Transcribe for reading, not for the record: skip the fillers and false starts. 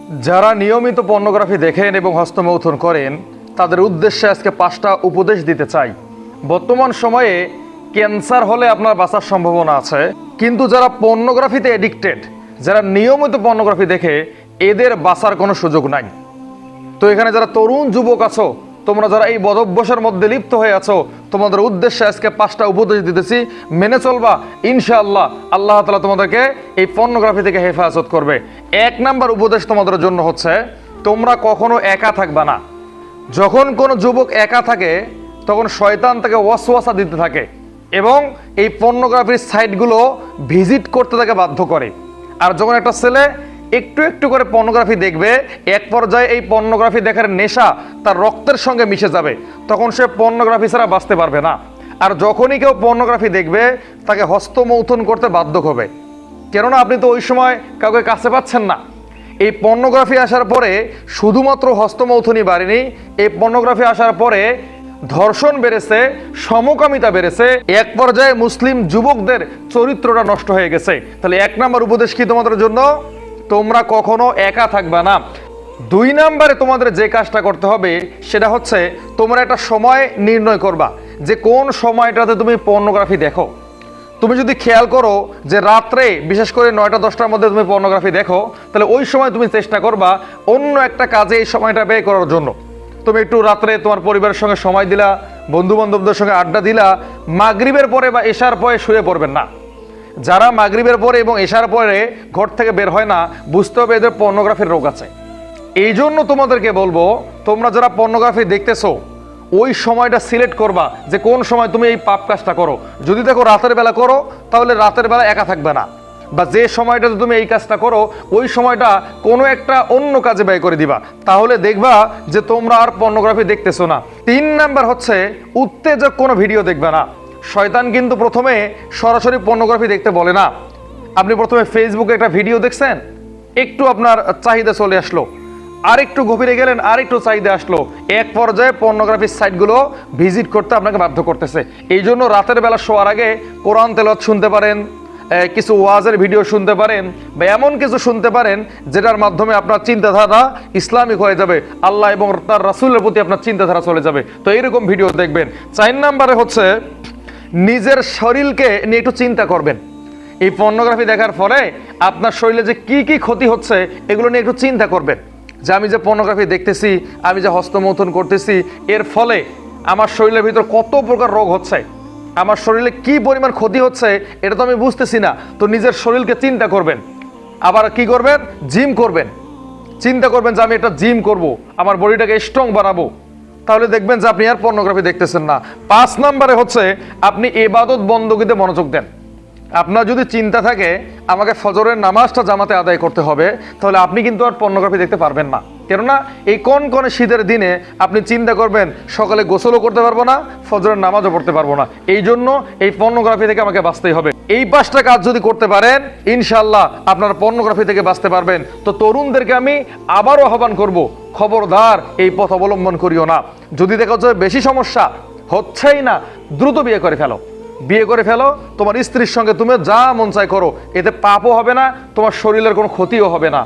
যারা নিয়মিত পর্নোগ্রাফি দেখেন এবং হস্তমৈথুন করেন তাদের উদ্দেশ্যে আজকে 5টা উপদেশ দিতে চাই। বর্তমান সময়ে ক্যান্সার হলে আপনার বাঁচার সম্ভাবনা আছে, কিন্তু যারা পর্নোগ্রাফিতে এডিক্টেড, যারা নিয়মিত পর্নোগ্রাফি দেখে, এদের বাঁচার কোনো সুযোগ নাই। তো এখানে যারা তরুণ যুবক আছো, তোমরা যারা এই বদভ্যাসের মধ্যে লিপ্ত হয়ে আছো, তোমাদের উদ্দেশ্যে আজকে 5টা উপদেশ দিতেছি, মেনে চলবা, ইনশাআল্লাহ আল্লাহ তাআলা তোমাদেরকে এই পর্নোগ্রাফি থেকে হেফাজত করবে। 1 নাম্বার উপদেশ তোমাদের জন্য হচ্ছে, তোমরা কখনো একা থাকবা না। যখন কোনো যুবক একা থাকে তখন শয়তান তাকে ওয়াসওয়াসা দিতে থাকে এবং এই পর্নোগ্রাফির সাইটগুলো ভিজিট করতে তাকে বাধ্য করে। আর যখন একটা ছেলে একটু একটু করে পর্নোগ্রাফি দেখবে, এক পর্যায়ে এই পর্নোগ্রাফি দেখার নেশা তার রক্তের সঙ্গে মিশে যাবে, তখন সে পর্নোগ্রাফি ছাড়া বাঁচতে পারবে না। আর যখনই কেউ পর্নোগ্রাফি দেখবে তাকে হস্তমৈথুন করতে বাধ্য হবে, কেননা আপনি তো ওই সময় কাউকে কাছে পাচ্ছেন না। এই পর্নোগ্রাফি আসার পরে শুধুমাত্র হস্তমৈথুনই বাড়েনি, এই পর্নোগ্রাফি আসার পরে ধর্ষণ বেড়েছে, সমকামিতা বেড়েছে, এক পর্যায়ে মুসলিম যুবকদের চরিত্রটা নষ্ট হয়ে গেছে। তাহলে 1 নাম্বার উপদেশ কি তোমাদের জন্য? তোমরা কখনো একা থাকবে না। 2 নাম্বারে তোমাদের যে কাজটা করতে হবে সেটা হচ্ছে, তোমরা একটা সময় নির্ণয় করবা যে কোন সময়টাতে তুমি পর্নোগ্রাফি দেখো। তুমি যদি খেয়াল করো যে রাত্রে বিশেষ করে 9টা-10টার মধ্যে তুমি পর্নোগ্রাফি দেখো, তাহলে ওই সময় তুমি চেষ্টা করবা অন্য একটা কাজে এই সময়টা ব্যয় করার জন্য। তুমি একটু রাত্রে তোমার পরিবারের সঙ্গে সময় দিলা, বন্ধু বান্ধবদের সঙ্গে আড্ডা দিলা, মাগরিবের পরে বা এশার পরে শুয়ে পড়বেন না। যারা মাগরিবের পরে এবং এশার পরে ঘর থেকে বের হয় না, বুঝতে হবে এদের পর্নোগ্রাফির রোগ আছে। এই জন্য তোমাদেরকে বলবো, তোমরা যারা পর্নোগ্রাফি দেখতেছো ওই সময়টা সিলেক্ট করবা যে কোন সময় তুমি এই পাপ কাজটা করো। যদি দেখো রাতের বেলা করো, তাহলে রাতের বেলা একা থাকবে না, বা যে সময়টাতে তুমি এই কাজটা করো ওই সময়টা কোনো একটা অন্য কাজে ব্যয় করে দিবা, তাহলে দেখবা যে তোমরা আর পর্নোগ্রাফি দেখতেছো না। 3 নাম্বার হচ্ছে, উত্তেজক কোনো ভিডিও দেখবে না। শয়তান কিন্তু প্রথমে সরাসরি পর্নোগ্রাফি দেখতে বলে না। আপনি প্রথমে ফেসবুকে একটা ভিডিও দেখছেন, একটু আপনার চাহিদা চলে আসলো, আর একটু গভীরে গেলেন, আর একটু চাহিদা আসলো, এক পর্যায়ে পর্নোগ্রাফির সাইটগুলো ভিজিট করতে আপনাকে বাধ্য করতেছে। এই জন্য রাতের বেলা শোয়ার আগে কোরআন তেলাওয়াত শুনতে পারেন, কিছু ওয়াজের ভিডিও শুনতে পারেন, বা এমন কিছু শুনতে পারেন যেটার মাধ্যমে আপনার চিন্তাধারা ইসলামিক হয়ে যাবে, আল্লাহ এবং তার রাসূলের প্রতি আপনার চিন্তাধারা চলে যাবে। তো এইরকম ভিডিও দেখবেন। 4 নাম্বারে হচ্ছে, নিজের শরীরকে নিয়ে একটু চিন্তা করবেন। এই পর্নোগ্রাফি দেখার ফলে আপনার শরীরে যে কি কি ক্ষতি হচ্ছে এগুলো নিয়ে একটু চিন্তা করবেন, যে আমি যে পর্নোগ্রাফি দেখতেছি, আমি যে হস্তমৈথুন করতেছি, এর ফলে আমার শরীরের ভিতর কত প্রকার রোগ হচ্ছে, আমার শরীরে কি পরিমাণ ক্ষতি হচ্ছে এটা তো আমি বুঝতেছি না। তো নিজের শরীরকে চিন্তা করবেন। আবার কি করবেন? জিম করবেন। চিন্তা করবেন যে আমি একটা জিম করব, আমার বডিটাকে স্ট্রং বানাবো, তাহলে দেখবেন যে আপনি আর পর্নোগ্রাফি দেখতেছেন না। 5 নাম্বারে হচ্ছে, আপনি ইবাদত বندگিতে মনোযোগ দেন। আপনার যদি চিন্তা থাকে আমাকে ফজরের নামাজটা জামাতে আদায় করতে হবে, তাহলে আপনি কিন্তু আর পর্নোগ্রাফি দেখতে পারবেন না। কেননা এই কনকনে শীতের দিনে আপনি চিন্তা করবেন সকালে গোসলও করতে পারবো না, ফজরের নামাজও পড়তে পারবো না, এই জন্য এই পর্নোগ্রাফি থেকে আমাকে বাঁচতেই হবে। এই 5টা কাজ যদি করতে পারেন, ইনশাআল্লাহ আপনারা পর্নোগ্রাফি থেকে বাঁচতে পারবেন। তো তরুণদেরকে আমি আবারও আহ্বান করব, খবরদার এই পথ অবলম্বন করিও না। যদি দেখা যায় বেশি সমস্যা হচ্ছেই না, দ্রুত বিয়ে করে ফেলো। বিয়ে করে ফেলো, তোমার স্ত্রীর সঙ্গে তুমি যা মন চায় করো, এতে পাপও হবে না, তোমার শরীরের কোনো ক্ষতিও হবে না।